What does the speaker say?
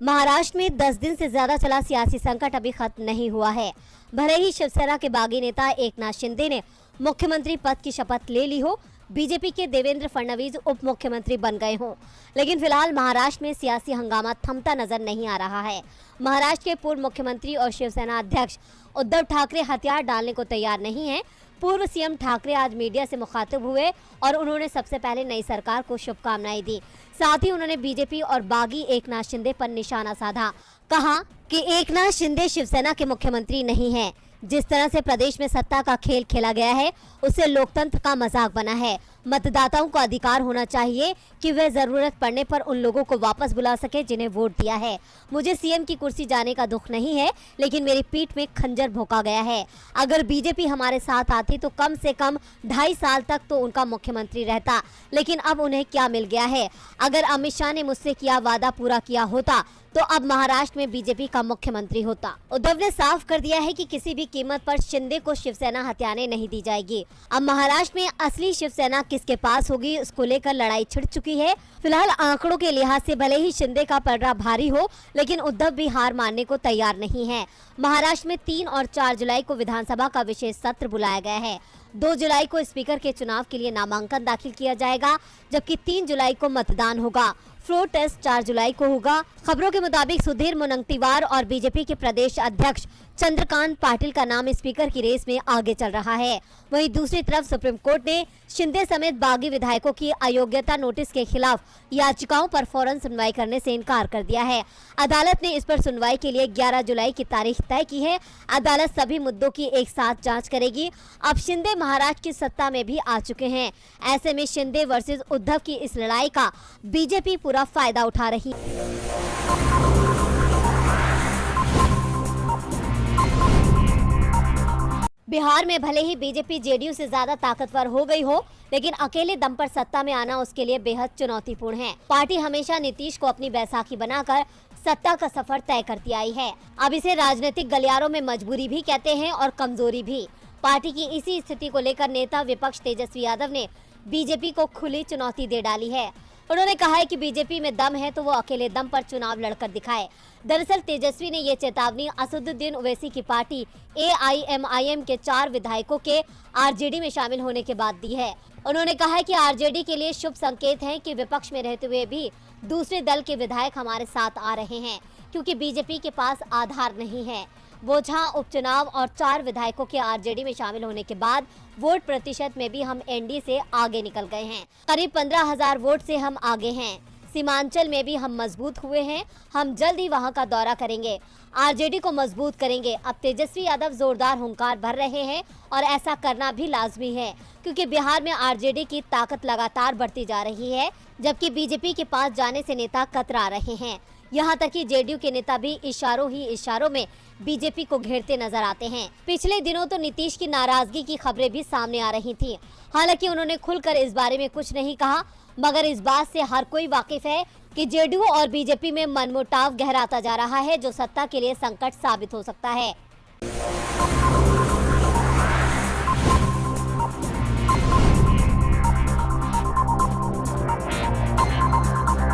महाराष्ट्र में 10 दिन से ज्यादा चला सियासी संकट अभी खत्म नहीं हुआ है। भले ही शिवसेना के बागी नेता एकनाथ शिंदे ने मुख्यमंत्री पद की शपथ ले ली हो, बीजेपी के देवेंद्र फडणवीस उप मुख्यमंत्री बन गए हों, लेकिन फिलहाल महाराष्ट्र में सियासी हंगामा थमता नजर नहीं आ रहा है। महाराष्ट्र के पूर्व मुख्यमंत्री और शिवसेना अध्यक्ष उद्धव ठाकरे हथियार डालने को तैयार नहीं हैं। पूर्व सीएम ठाकरे आज मीडिया से मुखातिब हुए और उन्होंने सबसे पहले नई सरकार को शुभकामनाएं दी। साथ ही उन्होंने बीजेपी और बागी एकनाथ शिंदे पर निशाना साधा। कहा कि एकनाथ शिंदे शिवसेना के मुख्यमंत्री नहीं हैं। जिस तरह से प्रदेश में सत्ता का खेल खेला गया है, उससे लोकतंत्र का मजाक बना है। मतदाताओं को अधिकार होना चाहिए कि वे जरूरत पड़ने पर उन लोगों को वापस बुला सके जिन्हें वोट दिया है। मुझे सीएम की कुर्सी जाने का दुख नहीं है, लेकिन मेरी पीठ में खंजर भोंका गया है। अगर बीजेपी हमारे साथ आती तो कम से कम 2.5 साल तक तो उनका मुख्यमंत्री रहता, लेकिन अब उन्हें क्या मिल गया है? अगर अमित शाह ने मुझसे किया वादा पूरा किया होता तो अब महाराष्ट्र में बीजेपी का मुख्यमंत्री होता। उद्धव ने साफ कर दिया है कि किसी भी कीमत पर शिंदे को शिवसेना हथियाने नहीं दी जाएगी। अब महाराष्ट्र में असली शिवसेना किसके पास होगी, उसको लेकर लड़ाई छिड़ चुकी है। फिलहाल आंकड़ों के लिहाज से भले ही शिंदे का पलड़ा भारी हो, लेकिन उद्धव भी हार मानने को तैयार नहीं है। महाराष्ट्र में 3 और 4 जुलाई को विधानसभा का विशेष सत्र बुलाया गया है। 2 जुलाई को स्पीकर के चुनाव के लिए नामांकन दाखिल किया जाएगा, जबकि 3 जुलाई को मतदान होगा। फ्लोर टेस्ट 4 जुलाई को होगा। खबरों के मुताबिक सुधीर मुनगंटीवार और बीजेपी के प्रदेश अध्यक्ष चंद्रकांत पाटिल का नाम स्पीकर की रेस में आगे चल रहा है। वहीं दूसरी तरफ सुप्रीम कोर्ट ने शिंदे समेत बागी विधायकों की अयोग्यता नोटिस के खिलाफ याचिकाओं पर फौरन सुनवाई करने से इनकार कर दिया है। अदालत ने इस पर सुनवाई के लिए 11 जुलाई की तारीख तय की है। अदालत सभी मुद्दों की एक साथ जांच करेगी। अब शिंदे महाराष्ट्र की सत्ता में भी आ चुके हैं। ऐसे में शिंदे वर्सेस उद्धव की इस लड़ाई का बीजेपी पूरा फायदा उठा रही है। बिहार में भले ही बीजेपी जेडीयू से ज्यादा ताकतवर हो गई हो, लेकिन अकेले दम पर सत्ता में आना उसके लिए बेहद चुनौतीपूर्ण है। पार्टी हमेशा नीतीश को अपनी बैसाखी बनाकर सत्ता का सफर तय करती आई है। अब इसे राजनीतिक गलियारों में मजबूरी भी कहते हैं और कमजोरी भी। पार्टी की इसी स्थिति को लेकर नेता विपक्ष तेजस्वी यादव ने बीजेपी को खुली चुनौती दे डाली है। उन्होंने कहा है कि बीजेपी में दम है तो वो अकेले दम पर चुनाव लड़कर दिखाए। दरअसल तेजस्वी ने ये चेतावनी असदुद्दीन ओवैसी की पार्टी AIMIM के 4 विधायकों के आरजेडी में शामिल होने के बाद दी है। उन्होंने कहा है कि आरजेडी के लिए शुभ संकेत है कि विपक्ष में रहते हुए भी दूसरे दल के विधायक हमारे साथ आ रहे हैं, क्योंकि बीजेपी के पास आधार नहीं है। बोझा उपचुनाव और 4 विधायकों के आरजेडी में शामिल होने के बाद वोट प्रतिशत में भी हम एनडीए से आगे निकल गए हैं। करीब 15,000 वोट से हम आगे हैं। सीमांचल में भी हम मजबूत हुए हैं। हम जल्द ही वहां का दौरा करेंगे, आरजेडी को मजबूत करेंगे। अब तेजस्वी यादव जोरदार हुंकार भर रहे हैं और ऐसा करना भी लाजमी है, क्योंकि बिहार में आरजेडी की ताकत लगातार बढ़ती जा रही है, जबकि बीजेपी के पास जाने से नेता कतरा रहे हैं। यहाँ तक कि जेडीयू के नेता भी इशारों ही इशारों में बीजेपी को घेरते नजर आते हैं। पिछले दिनों तो नीतीश की नाराजगी की खबरें भी सामने आ रही थी। हालांकि उन्होंने खुलकर इस बारे में कुछ नहीं कहा, मगर इस बात से हर कोई वाकिफ है कि जेडीयू और बीजेपी में मनमुटाव गहराता जा रहा है, जो सत्ता के लिए संकट साबित हो सकता है।